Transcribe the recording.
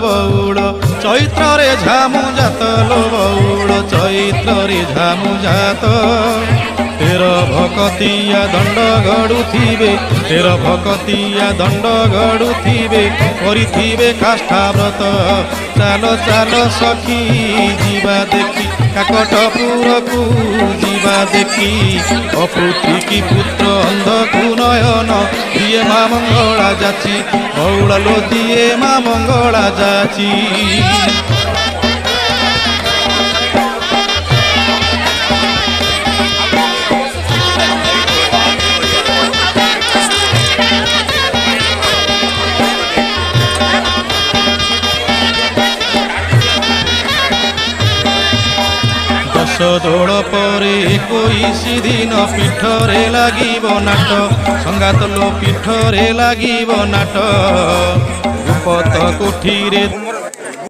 বৌড় চৈত্রে ঝামু জাত লো বৌড় চৈত্রে ঝামু জাত তের ভকতিয়া দণ্ড গড়ুথিবে তের ভকতিয়া দণ্ড গড়ুথিবে করিথিবে কাষ্ঠাব্রত চাল চাল সখী ଯିବା দেখি কাকটপুরকু ଯିବା দেখি অপুত্রী কি পুত্র অন্ধকু নয়ন দিয়ে মা মঙ্গলা যাচি বৌড়ালো দিয়ে মা মঙ্গলা যাচি দোল পরে 21 দিন পীঠরে লাগিব নাট সংগাত লো পীঠরে লাগিব নাট ভূপত কোঠিরে